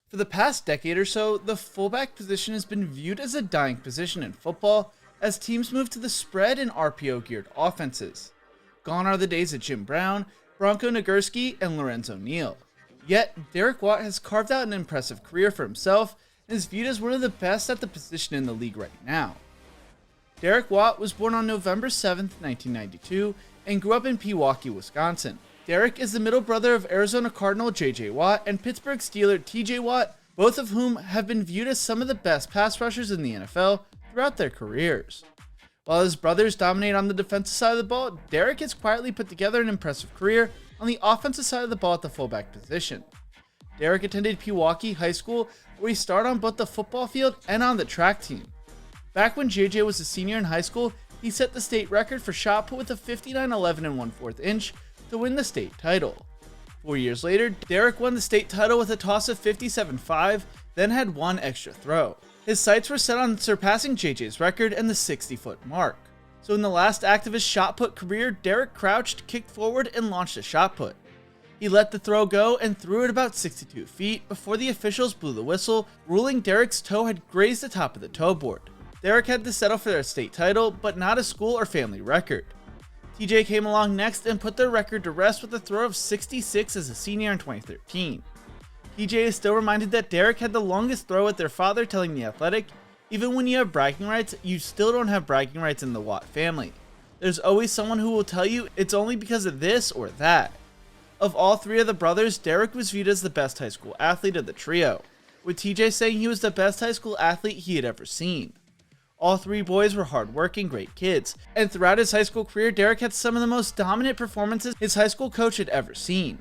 For the past decade or so, the fullback position has been viewed as a dying position in football as teams move to the spread and RPO-geared offenses. Gone are the days of Jim Brown, Bronko Nagurski, and Lorenzo Neal. Yet, Derek Watt has carved out an impressive career for himself and is viewed as one of the best at the position in the league right now. Derek Watt was born on November 7, 1992, and grew up in Pewaukee, Wisconsin. Derek is the middle brother of Arizona Cardinal J.J. Watt and Pittsburgh Steelers T.J. Watt, both of whom have been viewed as some of the best pass rushers in the NFL throughout their careers. While his brothers dominate on the defensive side of the ball, Derek has quietly put together an impressive career on the offensive side of the ball at the fullback position. Derek attended Pewaukee High School, where he starred on both the football field and on the track team. Back when JJ was a senior in high school, he set the state record for shot put with a 59.11 1/4 inch to win the state title. 4 years later, Derek won the state title with a toss of 57.5, then had one extra throw. His sights were set on surpassing JJ's record and the 60-foot mark. So in the last act of his shot put career, Derek crouched, kicked forward, and launched a shot put. He let the throw go and threw it about 62 feet before the officials blew the whistle, ruling Derek's toe had grazed the top of the toe board. Derek had to settle for their state title, but not a school or family record. TJ came along next and put their record to rest with a throw of 66 as a senior in 2013. TJ is still reminded that Derek had the longest throw with their father telling The Athletic, "Even when you have bragging rights, you still don't have bragging rights in the Watt family. There's always someone who will tell you it's only because of this or that." Of all three of the brothers, Derek was viewed as the best high school athlete of the trio, with TJ saying he was the best high school athlete he had ever seen. All three boys were hardworking, great kids, and throughout his high school career, Derek had some of the most dominant performances his high school coach had ever seen.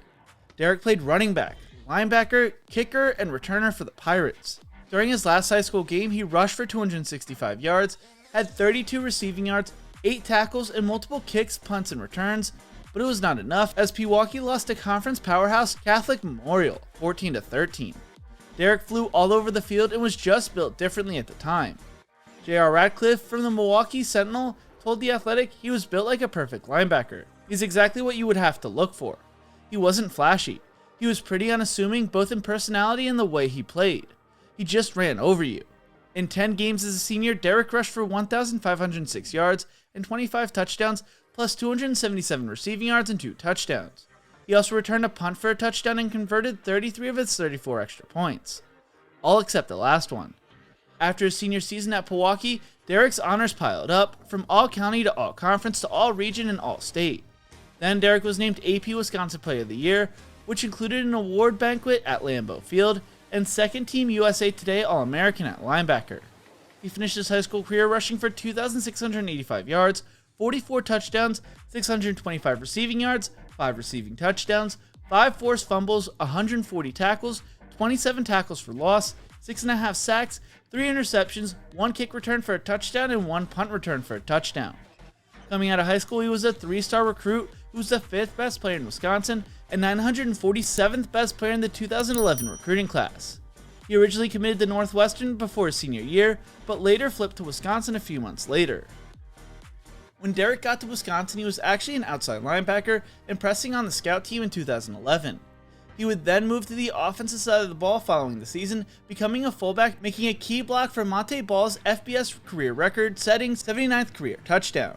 Derek played running back, linebacker, kicker, and returner for the Pirates. During his last high school game, he rushed for 265 yards, had 32 receiving yards, 8 tackles, and multiple kicks, punts, and returns, but it was not enough as Pewaukee lost to conference powerhouse Catholic Memorial, 14-13. Derek flew all over the field and was just built differently at the time. J.R. Radcliffe from the Milwaukee Sentinel told The Athletic he was built like a perfect linebacker. He's exactly what you would have to look for. He wasn't flashy. He was pretty unassuming both in personality and the way he played. He just ran over you. In 10 games as a senior, Derek rushed for 1,506 yards and 25 touchdowns, plus 277 receiving yards and 2 touchdowns. He also returned a punt for a touchdown and converted 33 of his 34 extra points. All except the last one. After his senior season at Pewaukee, Derek's honors piled up, from All-County to All-Conference to All-Region and All-State. Then Derek was named AP Wisconsin Player of the Year, which included an award banquet at Lambeau Field, and Second Team USA Today All-American at linebacker. He finished his high school career rushing for 2,685 yards, 44 touchdowns, 625 receiving yards, 5 receiving touchdowns, 5 forced fumbles, 140 tackles, 27 tackles for loss, 6.5 sacks, 3 interceptions, 1 kick return for a touchdown, and 1 punt return for a touchdown. Coming out of high school, he was a 3-star recruit who was the 5th best player in Wisconsin and 947th best player in the 2011 recruiting class. He originally committed to Northwestern before his senior year, but later flipped to Wisconsin a few months later. When Derek got to Wisconsin, he was actually an outside linebacker, impressing on the scout team in 2011. He would then move to the offensive side of the ball following the season, becoming a fullback, making a key block for Monte Ball's FBS career record-setting 79th career touchdown.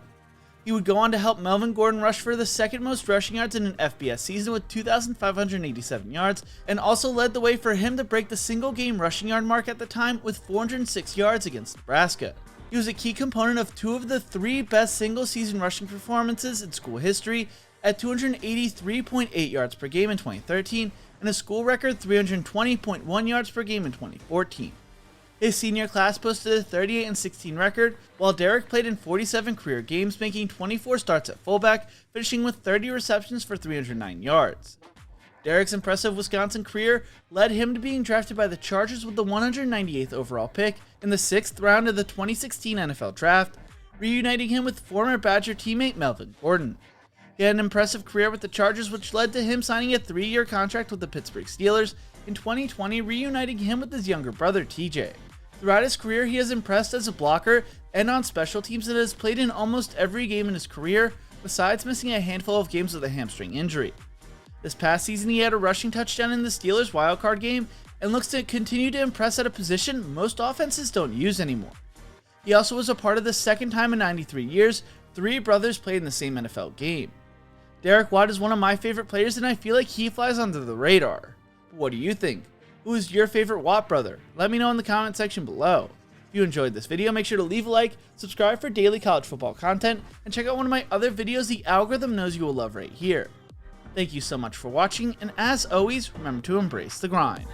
He would go on to help Melvin Gordon rush for the second most rushing yards in an FBS season with 2,587 yards, and also led the way for him to break the single-game rushing yard mark at the time with 406 yards against Nebraska. He was a key component of 2 of the 3 best single-season rushing performances in school history, at 283.8 yards per game in 2013 and a school record 320.1 yards per game in 2014. His senior class posted a 38-16 record, while Derek played in 47 career games, making 24 starts at fullback, finishing with 30 receptions for 309 yards. Derek's impressive Wisconsin career led him to being drafted by the Chargers with the 198th overall pick in the 6th round of the 2016 NFL Draft, reuniting him with former Badger teammate Melvin Gordon. He had an impressive career with the Chargers, which led to him signing a 3-year contract with the Pittsburgh Steelers in 2020, reuniting him with his younger brother TJ. Throughout his career, he has impressed as a blocker and on special teams and has played in almost every game in his career, besides missing a handful of games with a hamstring injury. This past season, he had a rushing touchdown in the Steelers wildcard game and looks to continue to impress at a position most offenses don't use anymore. He also was a part of the second time in 93 years 3 brothers played in the same NFL game. Derek Watt is one of my favorite players, and I feel like he flies under the radar. But what do you think? Who is your favorite Watt brother? Let me know in the comment section below. If you enjoyed this video, make sure to leave a like, subscribe for daily college football content, and check out one of my other videos the algorithm knows you will love right here. Thank you so much for watching, and as always, remember to embrace the grind.